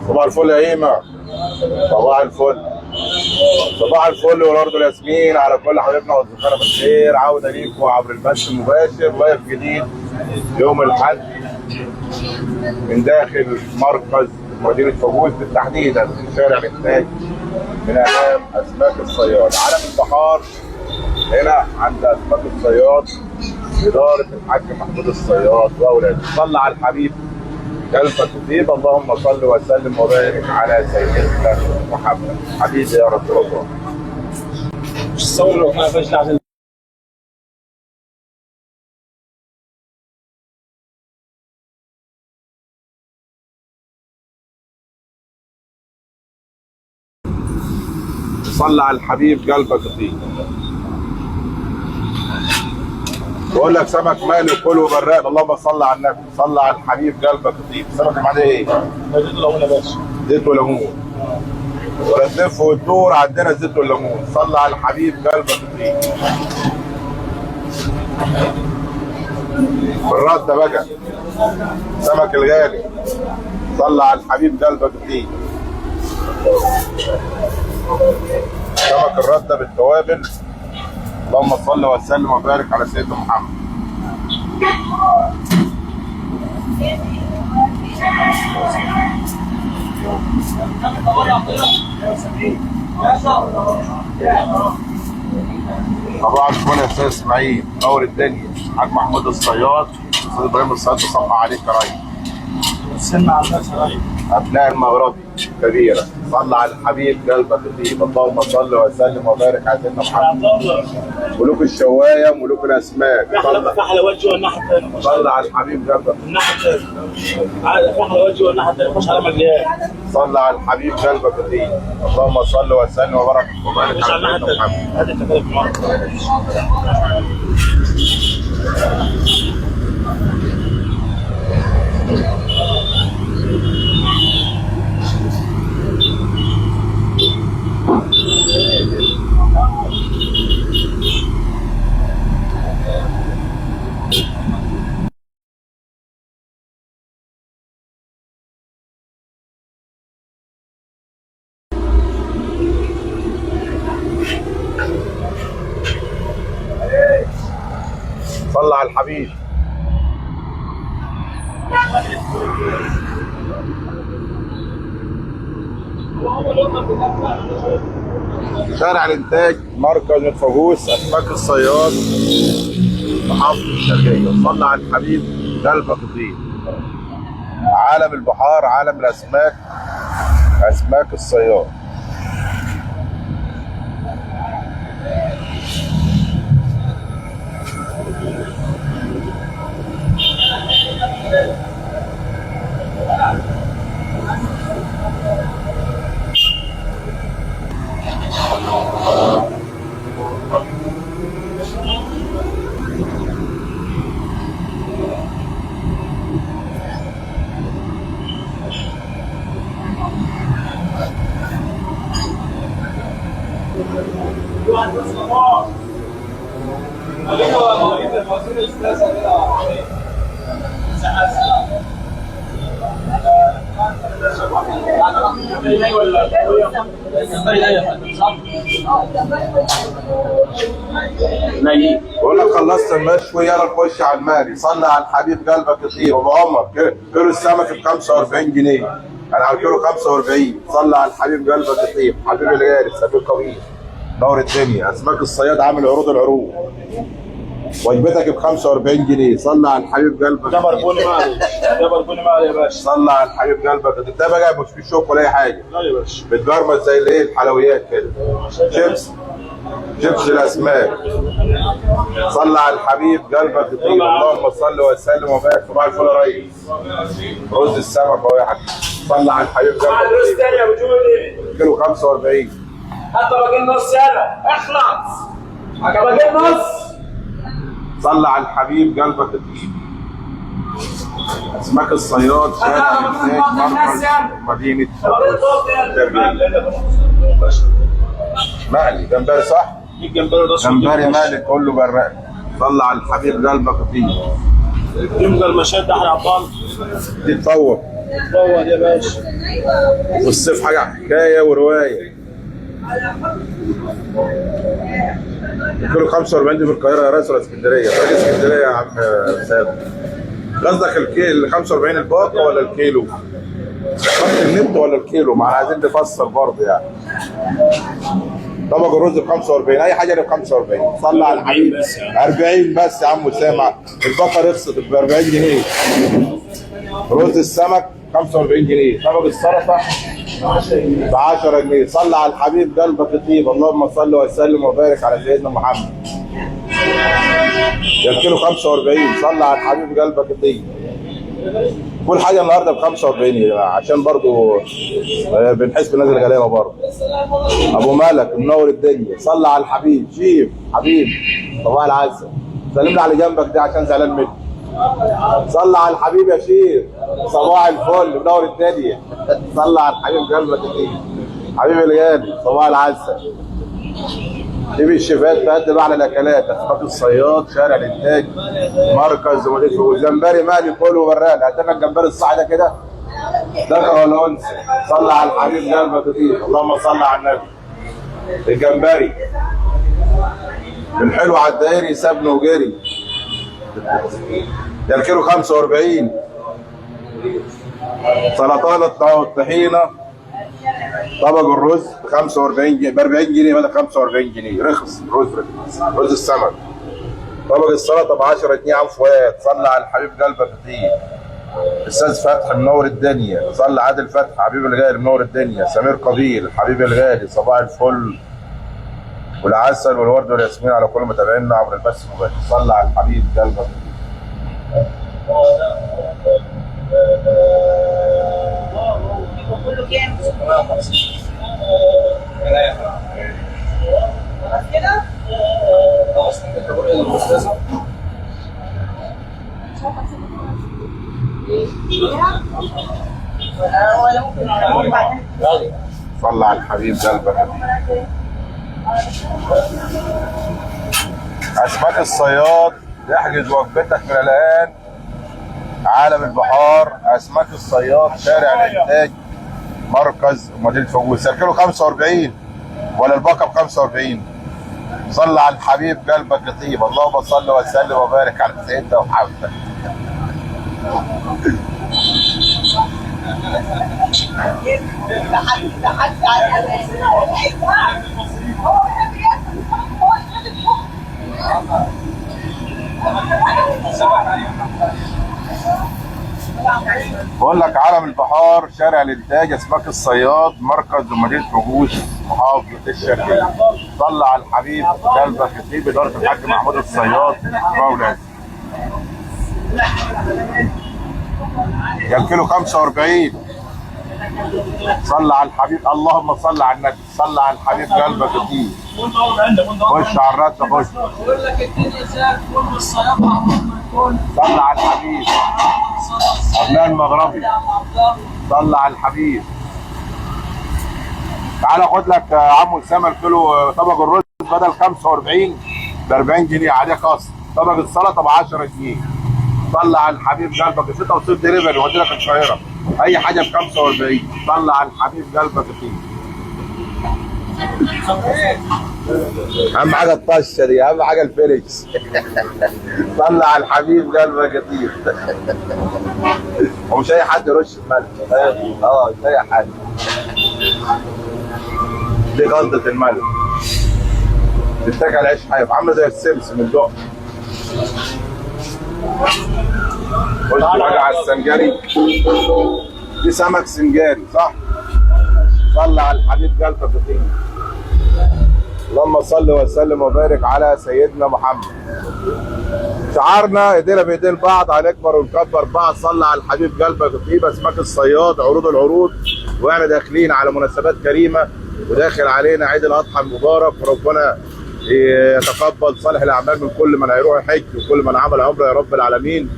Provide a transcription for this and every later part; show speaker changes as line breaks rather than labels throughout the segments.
صباح الفل يا ايمه. صباح الفل. صباح الفل والارض الياسمين على كل حبايبنا واصدقائنا بالخير. عوده ليكم عبر البث المباشر لايف جديد يوم الاحد من داخل مركز مدينه فاجوس، تحديدا في شارع الانتاج من امام اسماك الصياد عالم البحار. هنا عند اسماك الصياد اداره الحاج محمود الصياد واولاده. صلى على الحبيب قلبك يطيب. اللهم صل وسلم وبارك على سيدنا محمد. حبيبي يا رسول الله.
مش تصور لو كان فاشل عشان
صلى على الحبيب قلبك يطيب. بقول لك سمك مالي وكله براد. اللهم صل على النبي. صلى على الحبيب قلبك يطيب. السمك المعديه ايه؟
زيت وليمون يا باشا.
زيت وليمون. ولا تلف وتدور عندنا زيت والليمون. صلى على الحبيب قلبك يطيب. بالرد ده بقى سمك الغالي. صلى على الحبيب قلبك يطيب. سمك الرده بالتوابل. اللهم صل وسلم وبارك على سيدنا محمد. صباح الفل يا استاذ اسماعيل، نور الدنيا. حاج محمود الصياد، استاذ ابراهيم الصياد، صباح عليك يا ريس.
السن على الناس يا ريس.
ابناء المغربي كبيره. صلى على الحبيب قلبك يطيب. اللهم صل وسلم وبارك على سيدنا محمد. ملوك الشوايه ملوك الاسماك.
في حلوات جوه الناحيه الثانيه.
صلى على الحبيب قلبك.
الناحيه الثانيه. في حلوات جوه الناحيه الثانيه. خش على مجليات.
صلى على الحبيب قلبك يطيب. اللهم صل وسلم وبارك على
سيدنا محمد. هذه التكاليف معاك.
صلى على الحبيب. شارع الانتاج مركز فاجوس اسماك الصياد محافظه الشرقيه. صلى على الحبيب قلبك يطيب. عالم البحار عالم الاسماك اسماك الصياد. بقول لك خلصت المشوي يلا نخش على المالي. صلى على الحبيب قلبك يطيب. ابو عمر كيلو السمك ب 45 جنيه. انا على الكيلو 45. صلى على الحبيب قلبك يطيب. حبيبي الغالي السمك القوي نور الدنيا. اسماك الصياد عامل العروض. وجبتك ب 45 جنيه. صلى على الحبيب قلبك.
ده بربوني مالي. ده بربوني مالي يا باشا.
صلى على الحبيب قلبك. ده بقى مش فيه شوك ولا اي حاجه.
لا يا باشا.
بتجرمز زي الايه الحلويات كده. شيبس الاسماك. صلى على الحبيب قلبك يطيب. اللهم صل وسلم وبارك. صباح الفل يا ريس. رز السمك اهو يا حاج. صلى على الحبيب قلبك يطيب.
الرز تاني يا ابو جودي.
كيلو 45.
حتى باقي النص يلا اخلص. باقي النص.
صلى على الحبيب قلبك يطيب. اسماك الصياد شارع الانتاج مركز مدينه مقلي جمبري صح؟ جمبري مقلي كله براق. طلع على الحبيب قلبك فيه.
يبقى المشهد احنا عطال
دي تطور
يا باشا.
والصيف حاجه حكايه وروايه. كيلو 45 دي في القاهره يا ريس ولا اسكندريه؟ راجل اسكندريه يا عم سيد. قصدك ال 45 الباقه ولا الكيلو؟ خط النت ولا الكيلو؟ ما عايزين نفسر برضه يعني. طبق الرز ب 45 اي حاجه ب 45. صلى على الحبيب 40 بس يا عم سامع. البقره رخصت ب 40 جنيه. رز السمك 45 جنيه. طبق السلطه ب 10 جنيه. صلى على الحبيب قلبك يطيب. اللهم صل وسلم وبارك على سيدنا محمد. يا الكيلو 45. صلى على الحبيب قلبك يطيب. كل حاجه النهارده ب 45 يا جماعه عشان برضو بنحس بالناس الغلابه برضو. ابو مالك منور الدنيا. صلى على الحبيب شيف حبيب صباح العسل. سلمنا على جنبك ده عشان زعلان مني. صلى على الحبيب يا شيف صباح الفل منور الدنيا. صلى على الحبيب قلبك كتير حبيبي الغالي صباح العسل. شيف الشيفات تقدم اعلى الاكلات. اسماك الصياد شارع الانتاج مركز مدينه وجمبري مقلي كله براد. هات لنا الجمبري الصح ده كده ذكر ولا انثى. صلى على الحبيب قلبك كتير. اللهم صل على النبي. الجمبري الحلو على الدائري سابني وجري. ده الكيلو 45. سلطات والطحينه. طبق الرز ب 45 جنيه ب 40 جنيه بدل 45 جنيه. رخص رز السمك. طبق السلطه ب 10 جنيه. عم فؤاد صلى على الحبيب قلبك كتير. استاذ فتحي منور الدنيا. صلى عادل فتحي حبيب الغالي منور الدنيا. سمير قبيل حبيب الغالي صباح الفل والعسل والورد والياسمين على كل متابعينا عبر البث المباشر. صلى على الحبيب قلبك.
كله كام؟ خلاص كده؟ ولا ممكن بعدين.
صلى على الحبيب قلبك. اسماك الصياد احجز وجبتك من الان. عالم البحار اسماك الصياد شارع الانتاج مركز مدينه فوز. الكيلو 45 ولا الباقه ب 45. صلى على الحبيب قلبك يطيب. اللهم صل وسلم وبارك على سيدنا محمد. بقول لك عالم البحار شارع الانتاج اسماك الصياد مركز مدينه فجوش محافظه الشرقيه. صلى على الحبيب قلبك يطيب. اداره الحاج محمود الصياد مولد. يا الكيلو 45. صلى على الحبيب. اللهم صل على النبي. صلى على الحبيب قلبك يطيب. خش على الرد خش.
بقول لك الدنيا زي الفل والصيادة.
صلى على الحبيب. ابناء المغربي صلى على الحبيب. تعالى خد لك يا عم اسامه الكيلو. طبق الرز بدل 45 ب 40 جنيه عليه خاص. طبق السلطه ب 10 جنيه. صلى على الحبيب قلبك. في توصيل دليفري يودي لك القاهره اي حاجه ب 45. صلى على الحبيب قلبك فيه. اهم حاجه الطشه دي. اهم حاجه الفيليكس. صلى على الحبيب قلبك كتير. ومش اي حد يرش الملح. مش اي حد. دي غلطه الملح. تتاكل عيش حايف عامله زي السمسم الدق. خش بقى على السنجاري. دي سمك سنجاري صح؟ صلى على الحبيب قلبك كتير. اللهم صل وسلم وبارك على سيدنا محمد. شعارنا ايدينا بايدين بعض هنكبر ونكبر بعض. صلى على الحبيب قلبك يطيب. اسماك الصياد عروض العروض واحنا داخلين على مناسبات كريمه وداخل علينا عيد الاضحى المبارك. وربنا يتقبل صالح الاعمال من كل من هيروح يحج وكل من عمل عمره يا رب العالمين.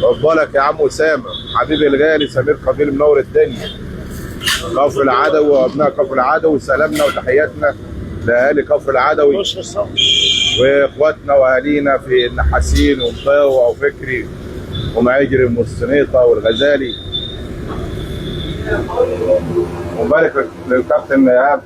عقبالك يا عم اسامه، حبيبي الغالي سمير قبيل منور الدنيا. كفر العدوي وابناء كفر العدوي، سلامنا وتحياتنا لاهالي كفر العدوي واخواتنا واهالينا في النحاسين ومطاوع وفكري ومعجري والمستنيطه والغزالي. ومبارك للكابتن ايهاب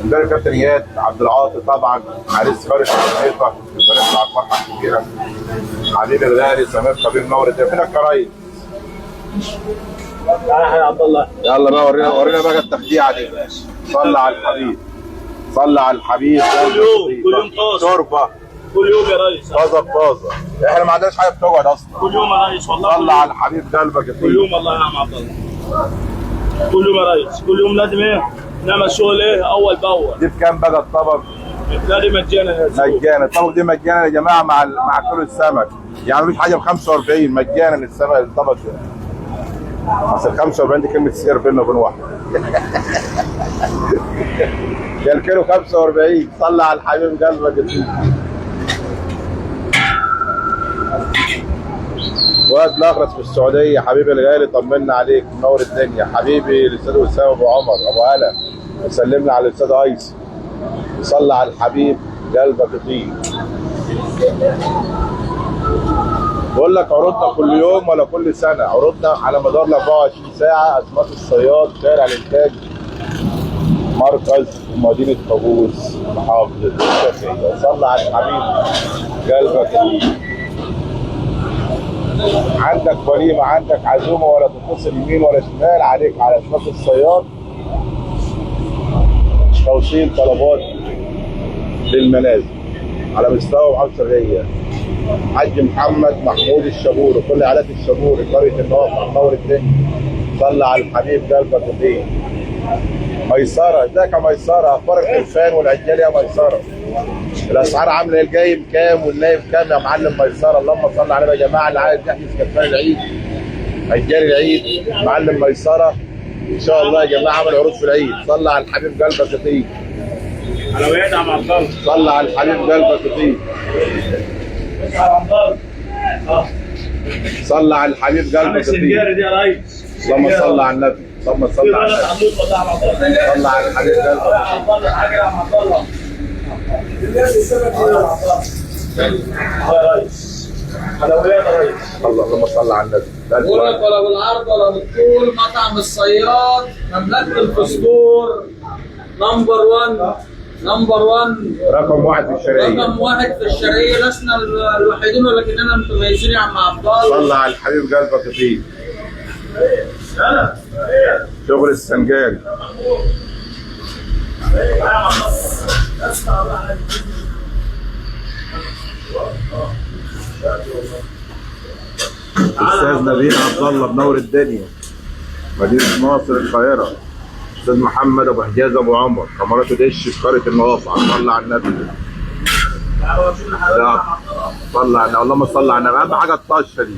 مدرب كابتن اياد عبد العاطي طبعا، عريس فارس المحيطه، بنطلع على الفرحه الكبيره. حبيبي الغالي سمير قبيل منور الدنيا. فين الكرايم؟
تعالى يا عبد الله.
يلا بقى ورينا بقى التخديعه دي. صلى على الحبيب، صلى على الحبيب.
كل يوم طازه،
شوربه
كل يوم يا ريس،
طازه بطازه. احنا ما عندناش حاجه بتقعد اصلا.
كل يوم يا ريس والله.
صلى على الحبيب قلبك يا
كل يوم والله يا عم عبد الله، كل يوم يا ريس، كل يوم لازم ايه نعمل شغل ايه اول باول.
دي بكام بقى الطبق؟
لا دي مجانا يا زلمه.
مجانا الطبق دي مجانا يا جماعه مع كل السمك، يعني مفيش حاجه ب 45 مجانا السمك الطبق ده. اصل 45 دي كلمه سير بيننا وبين واحد. يا الكيلو 45. صلى على الحبيب قلبك يا سيدي. واد الاغرس في السعوديه، حبيبي الغالي طمنا عليك منور الدنيا. حبيبي الاستاذ اسامه ابو عمر ابو هلا، وسلمنا على الاستاذ ايسر. صلى على الحبيب قلبك يطيب. بقول لك عروضنا كل يوم ولا كل سنه، عروضنا على مدار ال 24 ساعه. اسماك الصياد، شارع الانتاج، مركز مدينه طابوس، محافظه الشافعيه. صلى على الحبيب قلبك يطيب. عندك وليمه، عندك عزومه، ولا تتصل يمين ولا شمال، عليك على اسماك الصياد. توصيل طلبات للمنازل على مستوى محافظه الشرقيه. حاج محمد محمود الشابور وكل عائلات الشابور، قريه النواقع، منور الدنيا. صلى على الحبيب قلبك يطيب. ميسره، ازيك يا ميسره؟ اخبار الخلفان والعجال يا ميسره؟ الاسعار عامله ايه؟ الجايب كام والنايب كام يا معلم ميسره؟ اللهم صل على يا جماعه اللي عايز يحجز خلفان العيد، عجال العيد، معلم ميسره ان شاء الله يا جماعه عمل عروض في العيد. صلى على الحبيب قلبك يطيب.
حلويات يا عم عبد الله.
صلى على الحبيب قلبك يطيب. صلى على الحبيب قلبك يطيب.
السنجاري دي يا ريس.
اللهم صل على النبي، اللهم صل على النبي. صلى على الحبيب قلبك يطيب.
حاجه يا عم عبد الله. يا ريس حلويات يا ريس.
اللهم صل على النبي.
بقول لك ولا بالعرض ولا بالطول، مطعم الصياد، مملكه الفسفور، نمبر 1 نمبر 1
رقم واحد في الشرقيه.
رقم 1 في الشرقيه. لسنا الوحيدين ولكننا متميزين يا عم عبد الله.
صلى على الحبيب قلبك يطيب. شغل السنجاري. استاذ نبيل عبد الله منور الدنيا، مدينه ناصر القاهره. استاذ محمد ابو حجاز ابو عمر، كاميراته دش في قريه النواقع. صلى على النبي. لا صلى على النبي، اللهم صل على النبي. اهم حاجه الطشه دي،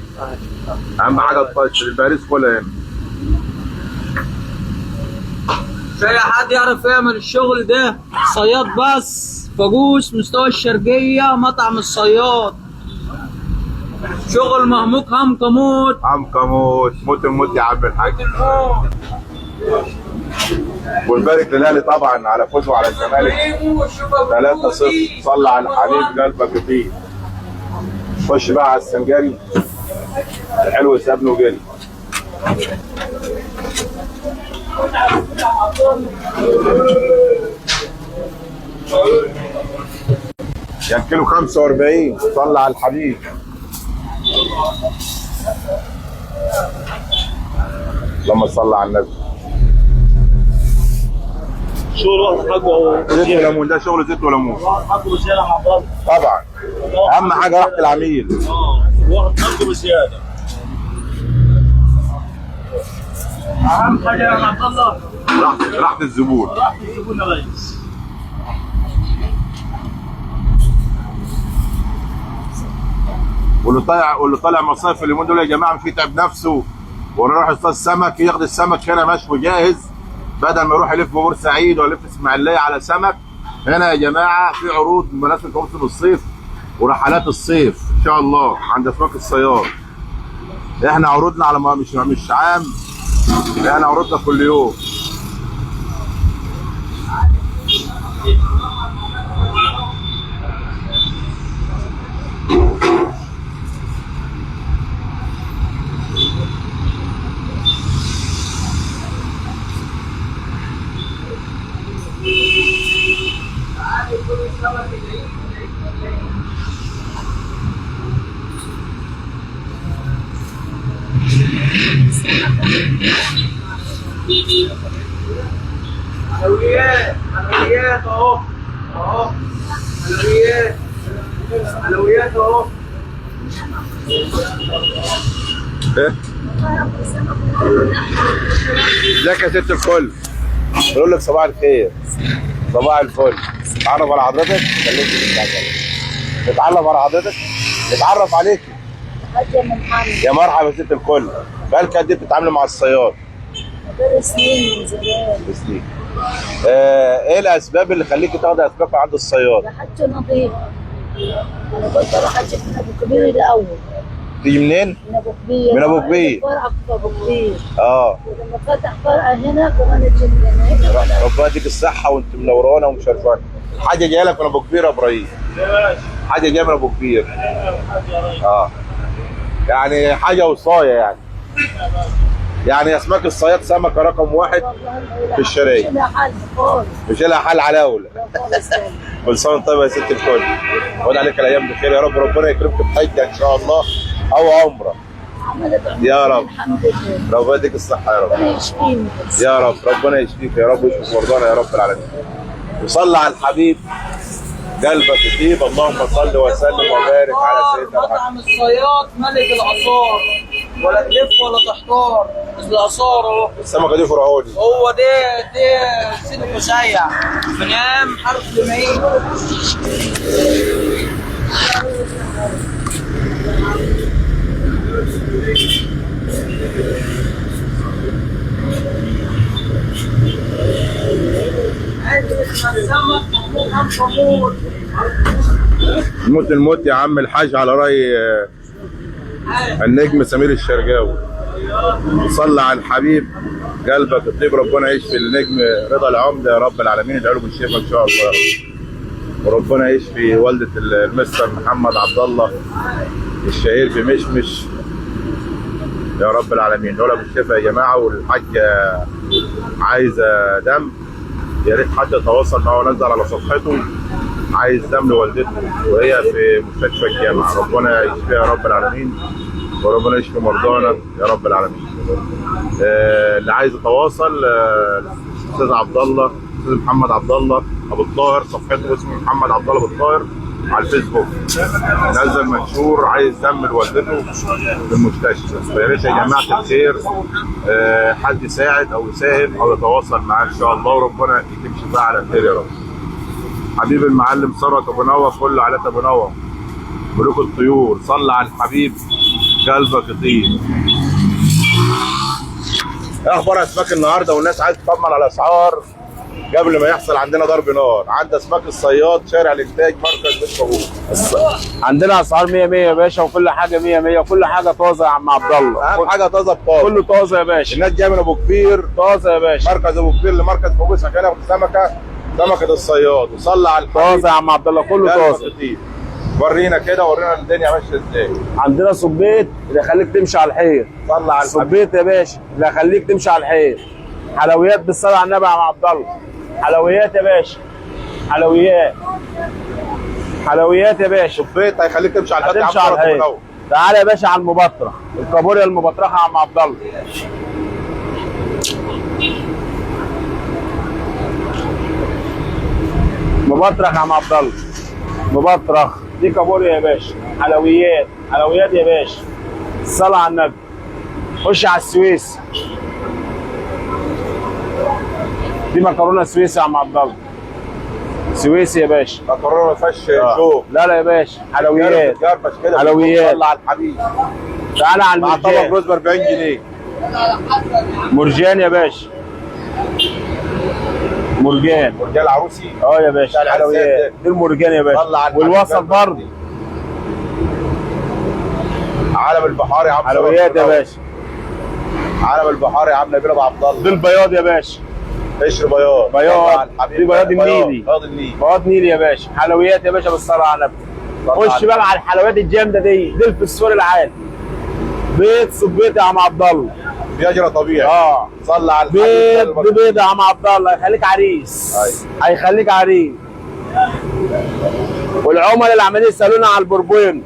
اهم حاجه الطشه. الباريس كلها هنا.
مش اي حد يعرف يعمل الشغل ده، صياد بس. فاجوس مستوى الشرقيه، مطعم الصياد. شغل مهموك هم كموت.
عم كموت، موت الموت يا عم الحاج. ونبارك للاهلي طبعا على فوزه على الزمالك 3-0. صلى على الحبيب قلبك يطيب. خش بقى على السنجاري الحلو، سابني وجري. يعني كيلو 45. صلى على الحبيب. اللهم صل على النبي.
شغل واحد حقه
زيت وليمون، ده شغل زيت وليمون
حقه بزياده يا عبد الله.
طبعا. اهم حاجه راحه العميل.
واحد حقه بزياده. اهم حاجه يا عبد الله
راحه الزبون.
راحه الزبون يا ريس.
واللي طالع مصايف اليومين دول يا جماعه مش يتعب نفسه ويروح يصطاد سمك، ياخد السمك هنا مشوي جاهز، بدل ما يروح يلف بورسعيد ولا يلف اسماعيليه على سمك. هنا يا جماعه في عروض بمناسبه موسم الصيف ورحلات الصيف ان شاء الله عند اسواق الصياد. احنا عروضنا على مش عام، احنا عروضنا كل يوم.
حلويات اهو حلويات اهو.
ايه؟ ازيك يا ست الكل؟ بقول لك صباح الخير. صباح الفل. نتعرف على حضرتك؟ خليك نتعرف على حضرتك؟ نتعرف عليك.
حاجة من حمد.
يا مرحبا يا ست الكل. بقالك قد ايه بتتعاملي مع الصياد؟
بقالي سنين من زمان.
سنين. ايه الاسباب اللي خليكي تاخدي اسباب عند الصياد؟
حاجة نظيفة. أنا كنت أروح أجيب من أبو كبير الأول.
تيجي منين؟
من أبو كبير.
من أبو كبير.
فرع في أبو كبير.
ولما
فتح فرع هنا كمان أجيب من هنا.
ربنا يديك الصحة وأنت منورانا ومشرفانا. حاجة جاية لك من أبو كبير يا إبراهيم. حاجة جاية من أبو كبير. يعني حاجة وصاية يعني. يعني أسماك الصياد سمكة رقم 1 في الشرايين.
مش لها حل خالص.
مش لها حل علاولة. كل سنة وأنت طيبة يا ست الكل. وأنا عليك الأيام بخير يا رب. ربنا يكرمك بحجة إن شاء الله أو عمرة. يا رب.
الحمد لله.
ربنا يديك الصحة يا رب.
ربنا يشفيني.
يا رب. ربنا يشفيك يا رب ويشفي مرضانا يا رب العالمين. وصلى على الحبيب قلبك يطيب. اللهم صل وسلم وبارك على سيدنا محمد.
مطعم الصياد ملك الاثار، ولا تلف ولا تحتار. الاثار اهو.
السمكة دي فرعوني.
هو دي سيد المشيع من ايام حرب المعين.
الموت يا عم الحاج على رأي النجم سمير الشرقاوي. صلى على الحبيب قلبك الطيب. ربنا يشفي النجم رضا العمده يا رب العالمين. ادعوا له بالشفاء ان شاء الله. وربنا يشفي والده المستر محمد عبد الله الشهير بمشمش يا رب العالمين. ادعوا له بالشفاء يا جماعه. والحاجه عايزه دم، يا ريت حد يتواصل معه ونزل على صفحته. عايز دم لوالدته وهي في مستشفى الجامعه. ربنا يشفيها يا رب العالمين وربنا يشفي مرضانا يا رب العالمين. اللي عايز يتواصل الاستاذ عبد الله، الاستاذ محمد عبد الله ابو الطاهر، صفحته اسمه محمد عبد الله ابو الطاهر على الفيسبوك. نزل منشور عايز دم لوالدته في المستشفى. فيا ريت يا جماعه الخير حد يساعد او يساهم او يتواصل معاه ان شاء الله. وربنا يتم شفاء على خير يا رب. حبيب المعلم ثروت ابو نوى، كل عائلات ابو نوى، ملوك الطيور. صلى على الحبيب قلبك يطيب. ايه اخبار اسماك النهارده؟ والناس عايزه تطمن على الاسعار قبل ما يحصل عندنا ضرب نار. عند اسماك الصياد شارع الانتاج مركز بيت فاروق.
عندنا اسعار 100 100 يا باشا، وكل حاجه 100 100 وكل حاجه طازه يا عم عبد الله.
اهم حاجه طازه بطازه.
كله طازه يا باشا.
الناس جايه من ابو كبير
طازه يا باشا.
مركز ابو كبير لمركز فاروق عشان ياخد سمكه الصياد. وصلى على الحبيب
طازه يا عم عبد الله، كله طازه.
ورينا كده، ورينا الدنيا ماشيه ازاي.
عندنا صبيت اللي يخليك تمشي على الحيط.
صلى على الحبيب.
صبيت يا باشا اللي يخليك تمشي على الحيط. حلويات بالصلاه على النبي يا عم عبد الله. حلويات يا باشا. حلويات يا باشا.
صبيت هيخليك تمشي على الحيط يا عم
الحيط. تعالى يا باشا على المبطرخ، الكابوريا المبطرخه يا عم عبد الله. مبطرخ يا عم عبد الله. مبطرخ دي كابوريا يا باشا. حلويات يا باشا. الصلاة على النبي. خش على السويس. دي مكرونه سويسي يا عم عبد الله. سويسي يا باشا.
مكرونه ما فيهاش شوك.
لا يا باشا، حلويات.
جربش كده.
حلويات.
صلى على الحبيب.
تعالى على
مع طبق
المرجان.
رز ب 40 جنيه.
مرجان يا باشا. مرجان.
مرجان العروسي.
يا باشا حلويات دي المرجان يا باشا. والوسط برضه
عالم البحار يا عم.
حلويات يا باشا.
عالم البحار يا عم نبيل ابو عبد الله.
دي البياض يا باشا.
قشر بياض.
دي بياض النيلي.
بياض النيل.
بياض نيلي يا باشا. حلويات يا باشا بالصلاه على النبي. خش بقى على الحلويات الجامده دي الفسفور العالي. بيض صبيط يا عم عبد الله.
بيجرى طبيعي. صلى على الحبيب.
بيض يا عم عبد الله هيخليك عريس. هيخليك عريس. والعملاء اللي عمالين يسالونا على البربون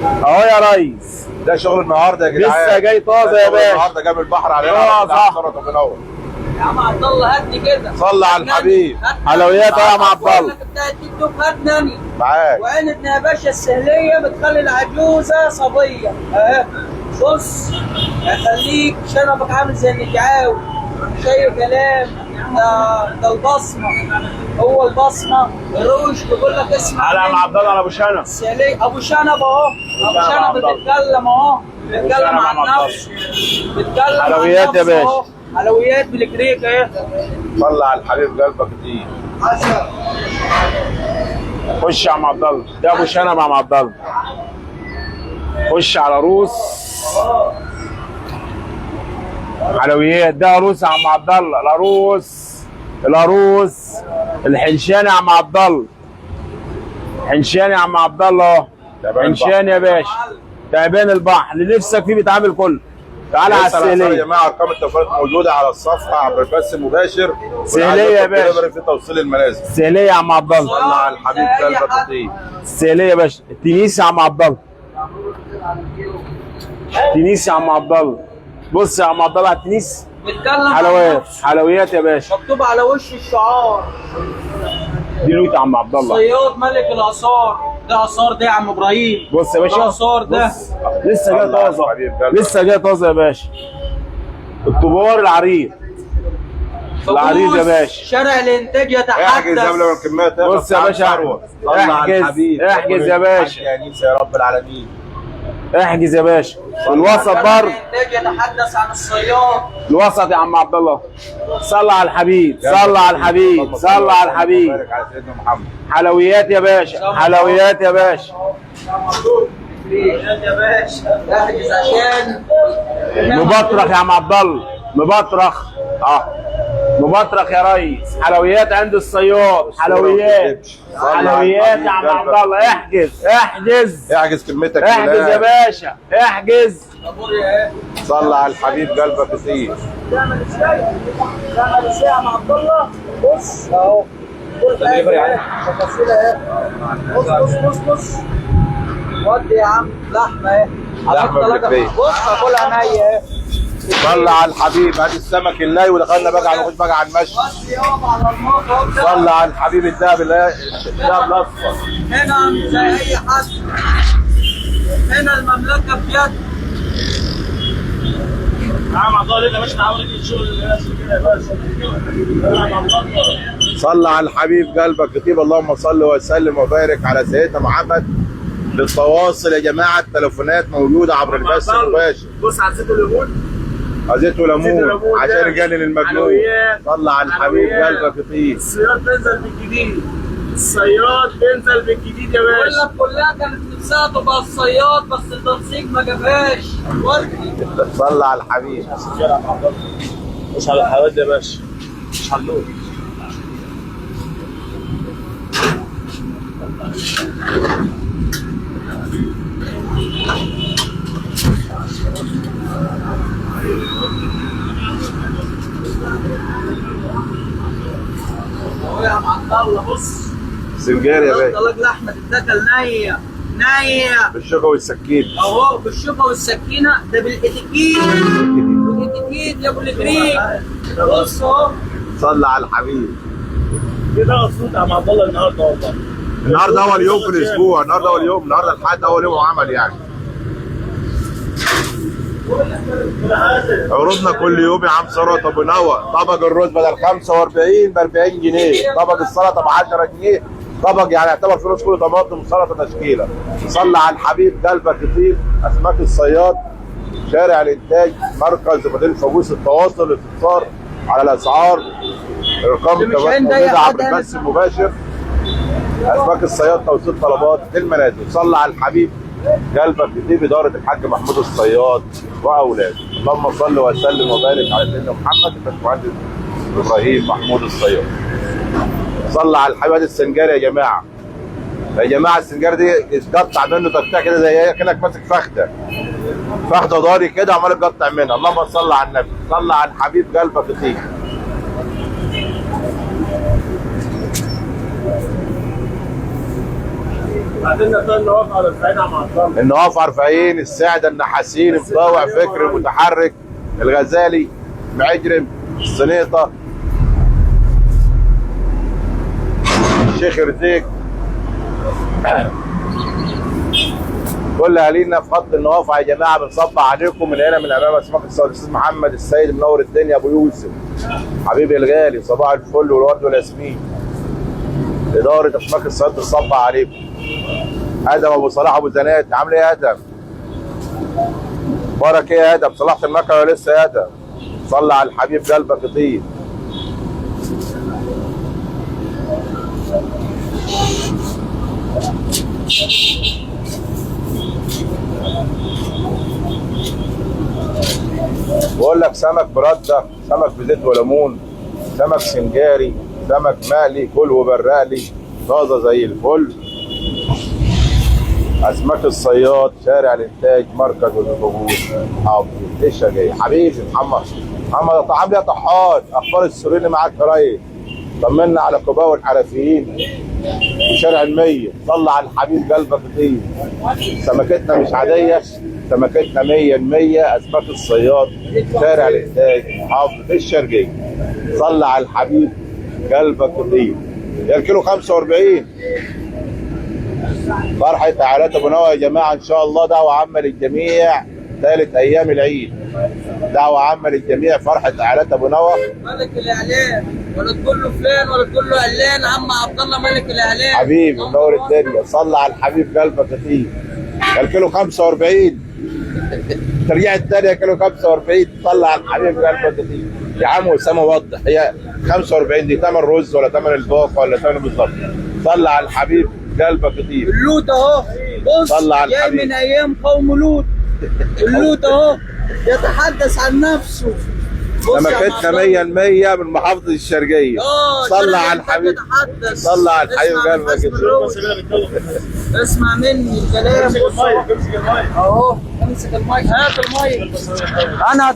اهو يا ريس.
ده شغل النهارده يا جدعان.
لسه جاي طازه يا باشا.
النهارده جاي من البحر علينا.
صح.
يا عم عبد الله هاتني كده.
صلى على الحبيب.
حلويات يا عم عبد الله.
بتاع التيك توك هاتني
معاك.
وعينتنا يا باشا السهليه بتخلي العجوزه صبيه اهي. بص هخليك شنبك عامل زي النجعاوي. مش اي كلام. ده البصمه. هو البصمه الروش بيقول لك اسمع.
على عم عبد الله على ابو شنب.
السهليه ابو شنب اهو. ابو شنب بيتكلم اهو. بيتكلم عن نفسه. بيتكلم عن
حلويات يا باشا.
حلويات بالكريك اهي.
صلى على الحبيب قلبك كتير.
خش يا عم عبد الله. ده ابو شنب يا عم عبد الله. خش على روس حلويات. ده عروس يا عم عبد الله. العروس الحنشان يا عم عبد الله. حنشان يا عم عبد الله. حنشان يا باشا. تعبان البحر اللي نفسك فيه بيتعامل كله. تعالى على السهليه
يا جماعه. ارقام التوفيرات موجوده على الصفحه عبر البث المباشر.
سهليه يا باشا.
في توصيل المنازل.
السهليه يا عم عبد الله.
صلى على الحبيب قلبك كتير.
السهليه يا باشا. التنيس يا عم عبد الله. التنيس يا عم عبد الله. بص يا عم عبد الله على التنيس. حلويات يا باشا.
مكتوب على وش الشعار.
دي لوت يا عم عبد الله.
صياد ملك الاثار. ده اثار ده يا عم ابراهيم.
بص يا باشا.
ده اثار ده.
لسه جاي طازه. لسه جاي طازه يا باشا. الطبار العريض. العريض يا باشا.
شارع الانتاج يتحدث.
احجز قبل ما الكميات.
بص يا باشا. احجز يا باشا.
يا رب العالمين.
احجز يا باشا. الوسط برضه.
الانتاج يتحدث عن الصياد.
الوسط يا عم عبد الله. صلى على الحبيب. صلى على الحبيب. صلى على الحبيب.
بارك على سيدنا محمد.
حلويات يا باشا. حلويات يا باشا.
يا باشا احجز عشان
مبطرخ يا عم عبد الله. مبطرخ. مبطرخ يا ريس. حلويات عند الصياد. حلويات يا عم عبد الله. احجز
كلمتك.
احجز يا باشا. احجز.
صلى على الحبيب قلبك كتير.
تعمل ازاي يا عم عبد الله. بص اهو. تفاصيل اهي. بص ودي يا عم لحمه اهي. بص اكلها نيه اهي.
صلى على الحبيب. ادي السمك الني ودخلنا بقى على المشي. صلى على الحبيب. الدهب الاصفر.
هنا زي اي حد. هنا المملكه بجد. عم عبد الله ماشي معاه الشغل كده يا باشا.
صلى على الحبيب قلبك كتير. اللهم صل وسلم وبارك على سيدنا محمد. للتواصل يا جماعه التليفونات موجوده عبر البث المباشر.
بص على زيت الليمون.
زيت وليمون عشان يجنن المجنون. صلى على الحبيب قلبك كتير.
الصياد بينزل بالجديد. الصياد بينزل بالجديد يا باشا. الناس كلها كانت نفسها تبقى الصياد بس التنسيق ما جابهاش.
صلى على الحبيب.
مش على الحوادث يا باشا. مش حلوه.
اهو يا عم عبد الله. بص
سنجار يا باشا.
طلق لحمه تتاكل نيه
بالشوكه والسكين.
اهو بالشوكه والسكينه. ده بالاتيكيت. بالاتيكيت يا ابو الجريك. بص اهو.
صلى على الحبيب.
كده مبسوط يا عم عبد الله النهارده والله.
النهارده اول يوم في الاسبوع. النهارده الحد اول يوم عمل يعني. عروضنا كل يوم يا عم ثروت ابو نوى. طبق الرز بدل 45 ب 40 جنيه. طبق السلطه ب 10 جنيه. طبق يعني يعتبر في نص كله طماطم وسلطه تشكيله. صلى على الحبيب قلبك كتير. اسماك الصياد. شارع الانتاج. مركز مدينه فاقوس. التواصل الاستفسار على الاسعار ارقام
مش
التواصل
عند أي
موجوده
حد
عبر البث المباشر. اسماك الصياد توصيل طلبات المنازل. صلى على الحبيب قلبك دي بإدارة الحاج محمود الصياد واولاده. اللهم صل وسلم وبارك على سيدنا محمد الباشمهندس ابراهيم محمود الصياد. صلى على الحبيب. السنجاري يا جماعه، يا جماعه السنجاري دي يتقطع منه تقطيع كده زي كانك ماسك فخده ضاري كده عمال تقطع منها. اللهم صل على النبي. صلى على الحبيب قلبك يطير.
بعدين النواف على رفعين مع الضم.
النواف رفعين، الساعده، النحاسين، مطاوع، فكر، متحرك، الغزالي، معجرم، السنيطه، الشيخ رزيق، كل اهالينا في خط النوافع يا جماعه. بنصب عليكم من هنا من امام اسماك الصياد. الاستاذ محمد السيد منور الدنيا، ابو يوسف حبيبي الغالي، صباح الفل والورد والياسمين. اداره اسماك الصياد بتصب عليكم. ادم ابو صلاح ابو زنات، عامل ايه يا ادم؟ بارك ايه يا ادم؟ صلحت المكنه ولا لسه يا ادم؟ صلى على الحبيب قلبك يطير. بقول لك سمك برده، سمك بزيت وليمون، سمك سنجاري، سمك مقلي، كل وبرق لي طازه زي الفل. اسماك الصياد، شارع الانتاج، مركز النبوغ، حافظ الشجاعي. حبيبي محمد عامل ايه يا طحان؟ اخبار السوريين معاك يا ريس؟ طمنا على كوباوي والحرفيين وشارع المية. صلى على الحبيب قلبك يطير. سمكتنا مش عاديه، سمكتنا 100%. اسماك الصياد، شارع الانتاج، حافظ الشرقيه. صلى على الحبيب قلبك يطير. يا الكيلو 45. فرحة عائلات ابو نوى يا جماعه ان شاء الله. دعوه عامه للجميع ثالث ايام العيد. دعوه عامه للجميع. فرحه عائلات ابو نوى.
ملك الاعلام، ولا تقول له فلان ولا تقول له علان. عم عبد الله ملك الاعلام
حبيبي منور الدنيا. صلى على الحبيب قلبك يطير. الكيلو 45. الترجيع الثانيه كيلو 45. صلى على الحبيب قلبك يطير. يا عم اسامه وضح، هي 45 دي ثمن رز ولا ثمن الباقه ولا ثمن بالظبط؟ صلى على الحبيب قلبك يطير.
اللوت اهو، بص جاي من ايام قوم لوط. اللوت اهو يتحدث عن نفسه.
سمكتنا 100% من محافظه الشرقيه. صلى على الحبيب. صلى على الحبيب قلبك يطير.
اسمع مني الكلام. بص اهو، امسك المايك، هات المايك. انا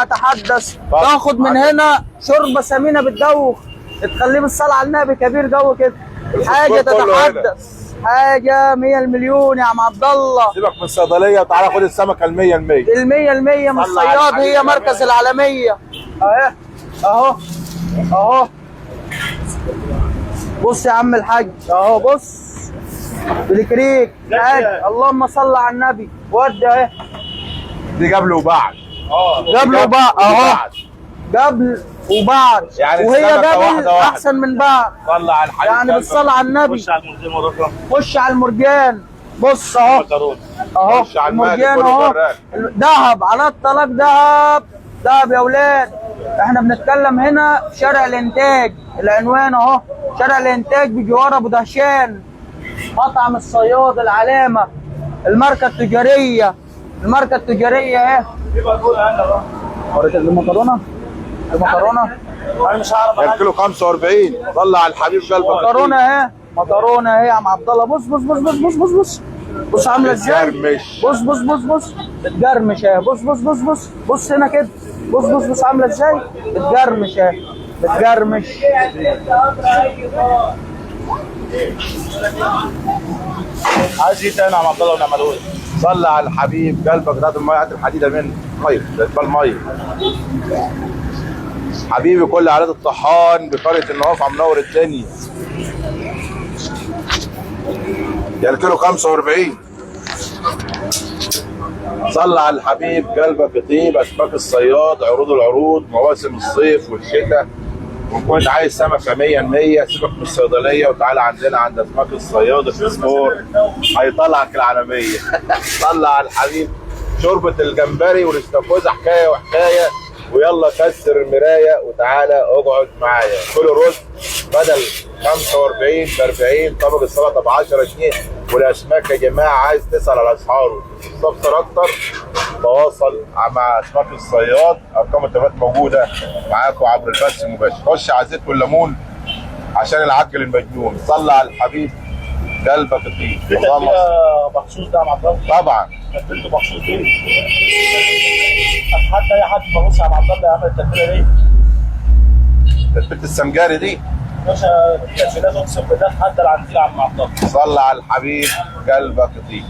اتحدث تاخد من هنا شوربه ثمينه بتدوخ، تخليه بالصلاه على النبي كبير جو كده. حاجه تتحدث، حاجه 100 المليون يا عم عبد الله.
سيبك من الصيدليه وتعالى خد السمكه ال 100%.
ال 100% من الصياد، هي مركز العالميه. اهو بص يا عم الحاج اهو، بص بالكريك حاجه. اللهم صل على النبي. ودي اهي
دي قبل وبعد.
قبل وبعد اهو، قبل وبعد يعني، وهي قبل احسن من بعد.
صلى على الحبيب
يعني بالصلاه على النبي. خش على المرجان. بص اهو المرجان اهو، دهب على الطلاق. دهب يا اولاد. احنا بنتكلم هنا في شارع الانتاج. العنوان اهو، شارع الانتاج بجوار ابو دهشان، مطعم الصياد، العلامه، الماركه التجاريه اهي. وريت المكرونه انا مش هعرف.
الكيلو 45. صلى على الحبيب قلبك.
مكرونه اهي يا عم عبد الله. بص عامله ازاي. بص بتجرمش اهي. بص هنا كده. بص عامله ازاي. بتجرمش اهي، بتجرمش.
عايز ايه تاني يا عم عبد الله ونعمله؟ صلى على الحبيب قلبك. هات الميه، هات الحديده منه. طيب الميه حبيبي. كل عائلات الطحان بقريه النوافع منور الدنيا. يا الكيلو 45. صلى على الحبيب قلبك يطيب. اسماك الصياد، عروض العروض، مواسم الصيف والشتاء. وكنت عايز سمكه 100%، سيبك من الصيدليه وتعالى عندنا عند اسماك الصياد في سبور، هيطلعك العالميه. صلى على الحبيب. شوربه الجمبري والاستاكوزا حكايه وحكايه. ويلا كسر المرايه وتعالى اقعد معايا. كل الرز بدل 45 ب 40، طبق السلطه ب 10 جنيه. والاسماك يا جماعه عايز تسال على اسعاره تستفسر اكتر تواصل مع اسماك الصياد. ارقام التليفونات موجوده معاكم عبر البث المباشر. خش على الزيت والليمون عشان العجل المجنون. صلى على الحبيب قلبك يطيب.
مخصوص ده مع عبد
طبعا
تتبيلته مخصوص دي. حتى اي حد ببص على عبد الله يعمل التتبيله دي.
تتبيله السمجاري دي
باشا التتبيلات اقسم بالله حتى العنتيل عم عبد الله.
صلى على الحبيب قلبك يطيب.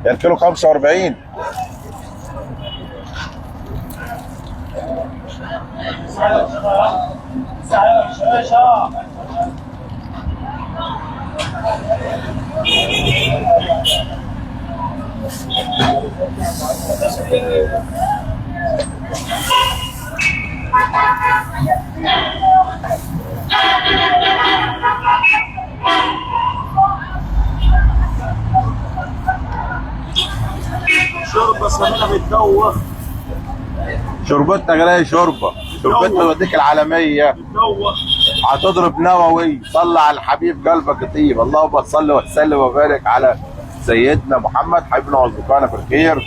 يعني الكيلو 45.
شوربه سمينه بتدوخ.
شربتك غلاية شوربه. شربتك توديك العالميه.
بتدوخ.
هتضرب نووي. صلى على الحبيب قلبك يطيب. اللهم صل وسلم وبارك على سيدنا محمد حبيبنا واصدقائنا في الخير.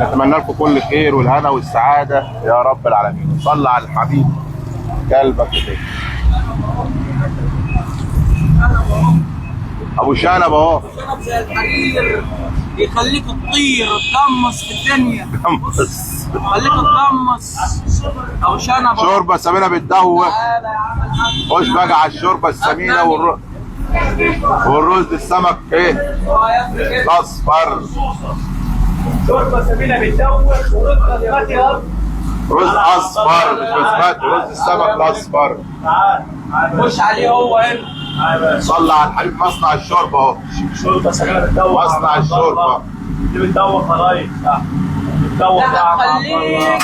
نتمنى لكم كل خير والهنا والسعاده يا رب العالمين. صلى على الحبيب قلبك يطيب. ابو شنب اهو.
شنب زي الحرير يخليك تطير تقمص في الدنيا. خليك تقمص ابو شنب.
شوربه سمينه بتدوخ.
تعالى يا عم الحاج.
خش بقى على الشوربه السمينه والرز السمك ايه الاصفر.
شوربه سمينه بتدوخ ورز بسمتي
رز اصفر مش بسمتي. رز السمك الاصفر.
خش عليه هو هنا.
صلى على الحبيب. مصنع الشوربه اهو.
شوربه سمينه بتدوخ.
مصنع الشوربه
دي بتدوخ يا ريس. بتدوخ
لا هتخليك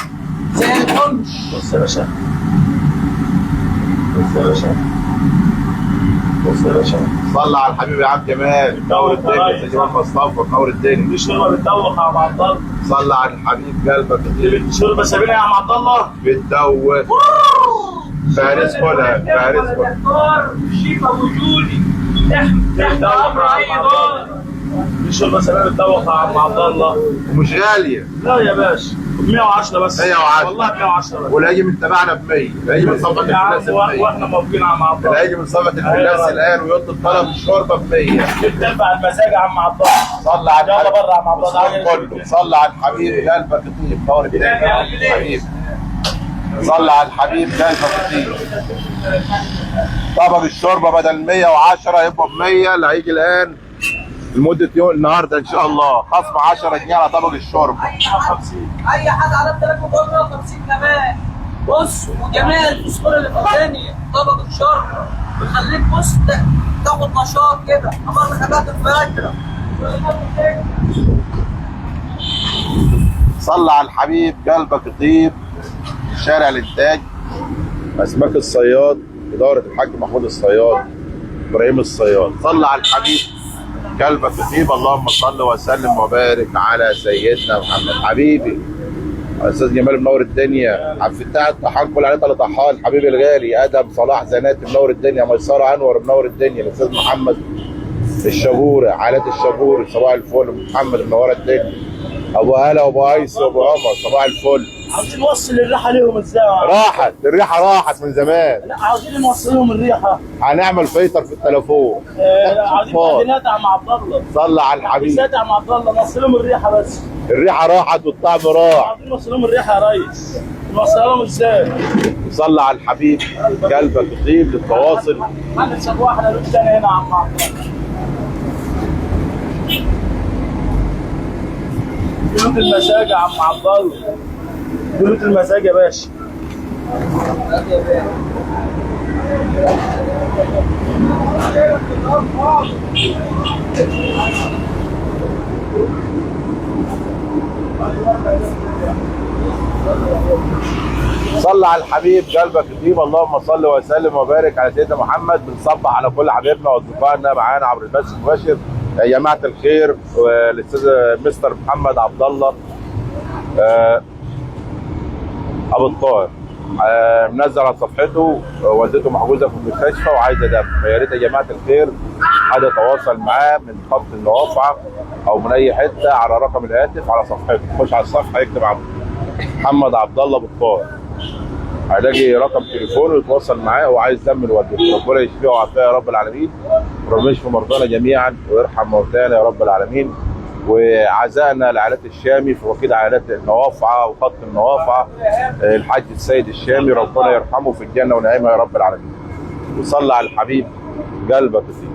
زي الحنش.
بص يا باشا. بص يا باشا. بص يا باشا.
صلى على الحبيب يا عم جمال. نور الدنيا يا جمال مصطفى. نور الدنيا.
دي شوربه بتدوخ يا عم عبد الله.
صلى على الحبيب قلبك
دي شوربه سمينه يا عم عبد الله.
بتدوخ. فارس كلها. فارس كلها.
دكتور شيفا وجودي تحت امر اي دور.
دي شوربه سمينه بتدوخ يا عم عبد الله.
ومش غاليه.
لا يا باشا 110 بس.
110
والله 110 بس.
والهاجي من تبعنا ب 100. الهاجي من صفقه
يا عم
الفلاس ب 100.
واحنا موافقين يا عم عبد الله.
الهاجي من صفقه الفلاس الان ويطلب طلب الشوربه ب 100.
بتدفع المزاج يا عم عبد الله.
صلى على
يلا
الحبيب.
بره يا عم عبد الله.
كله. صلى على الحبيب قلبك يطيب. نور الدنيا يا حبيب. صلى على الحبيب قلبك يطيب. طبق الشوربه بدل 110 يبقى ب 100. اللي هيجي الان لمده يوم النهارده ان شاء الله خصم 10 جنيه على طبق الشوربه.
اي حد على 350 كمان. بص وجمال الصوره اللي في الثانيه طبق الشرب بيخليك بص تاخد نشاط كده. امر حاجات الفجر.
صلى على الحبيب قلبك يطيب. شارع الانتاج اسماك الصياد. اداره الحاج محمود الصياد ابراهيم الصياد. صلى على الحبيب قلبك يطيب. اللهم صل وسلم وبارك على سيدنا محمد. حبيبي استاذ جمال منور الدنيا. عبد الفتاح الطحان كل عليه طحان. حبيبي الغالي ادم صلاح زناتي منور الدنيا. ميسره انور منور الدنيا. الاستاذ محمد الشبوري عائلات الشبوري صباح الفل. محمد منوره الدنيا. ابو هلا وابو ايس وابو عمر صباح الفل.
عاوزين نوصل الريحه ليهم ازاي؟
راحت الريحه. راحت من زمان.
لا عاوزين نوصل لهم الريحه.
هنعمل فلتر في التليفون.
عاوزين تعديلات يا عم عبد الله.
صلى على الحبيب.
تعديلات يا عم عبد الله. نوصل لهم الريحه بس.
الريحه راحت والطعم راح.
عاوزين نوصل لهم الريحه يا ريس. نوصلها لهم ازاي؟
صلى على الحبيب قلبك يطيب. للتواصل
هنكسب واحده لوك تاني هنا يا عم عبد الله. بيوت المزاج يا عم عبد الله. بيوت المزاج يا باشا.
صل على الحبيب قلبك يطيب. اللهم صل وسلم وبارك على سيدنا محمد. بنصبح على كل حبايبنا واصدقائنا معانا عبر البث المباشر. يا جماعه الخير، والاستاذ مستر محمد عبد الله ابو الطاهر منزل على صفحته والدته محجوزه في المستشفى وعايزه دم، فيا ريت يا جماعه الخير حد يتواصل معاه من خط النوافع او من اي حته على رقم الهاتف على صفحته. خش على الصفحه يكتب محمد عبد الله ابو الطاهر، هيلاقي رقم تليفونه يتواصل معاه وعايز دم لوالدته. ربنا يشفيه ويعافيه يا رب العالمين، وربنا يشفي مرضانا جميعا ويرحم موتانا يا رب العالمين. وعزائنا لعائلات الشامي في وكيل عائلات النوافعه وخط النوافعه الحاج السيد الشامي، ربنا يرحمه في الجنه ونعيمها يا رب العالمين. وصلى على الحبيب قلبك يطيب.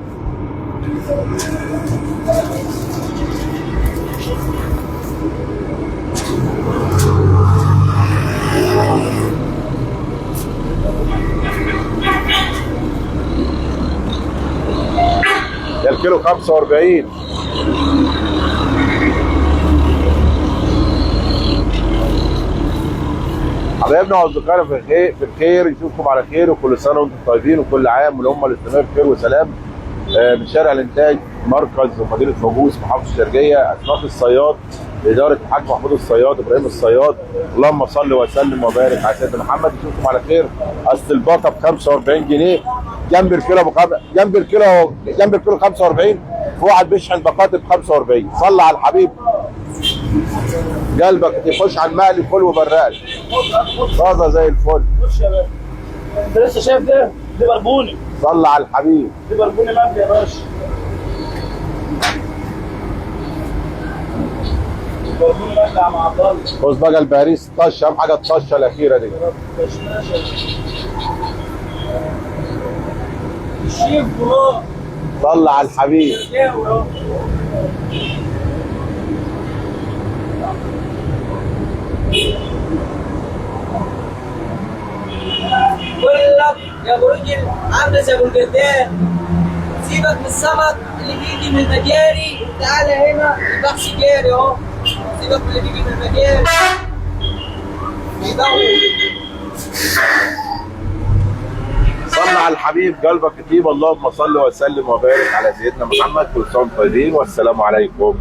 ده الكيلو 45. حبايبنا واصدقائنا في الخير، نشوفكم على خير وكل سنه وانتم طيبين وكل عام والامه الاسلاميه بخير وسلام. من شارع الانتاج مركز ومدينه فاجوس محافظه الشرقيه، اسماك الصياد باداره الحاج محمود الصياد ابراهيم الصياد. اللهم صل وسلم وبارك على سيدنا محمد. نشوفكم على خير. اصل الباقه ب 45 جنيه جنب الكيلو جنب الكيلو 45. في واحد بيشحن باقات ب 45. صلى على الحبيب قلبك يخش على المقلي فل وبرقل طازه زي الفل.
خش يا باشا، انت لسه شايف ده؟ دي بربوني.
صلى على الحبيب.
دي بربوني مبني يا باشا. بربوني مبني يا عم عبد الله.
خد بقى البهاريس طشه، اهم حاجه الطشه الاخيره دي.
الشيف بلاد.
صلى على الحبيب.
بقول لك يا ابو رجل عامله زي ابو الجردان، سيبك من السمك اللي بيجي من المجاري، تعالى هنا البحث جاري اهو. سيبك من اللي بيجي من المجاري بيدور.
صلى على الحبيب قلبك يطيب. اللهم صل وسلم وبارك على سيدنا محمد. كل سنه وانتم طيبين والسلام عليكم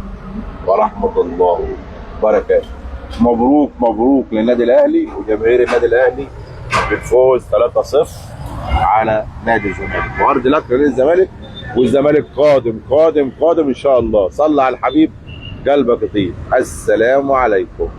ورحمه الله وبركاته. مبروك مبروك للنادي الاهلي وجماهير النادي الاهلي بالفوز 3-0 على نادي الزمالك. وعرض لك لنادي الزمالك، والزمالك قادم قادم قادم ان شاء الله. صلى على الحبيب قلبك يطيب. السلام عليكم.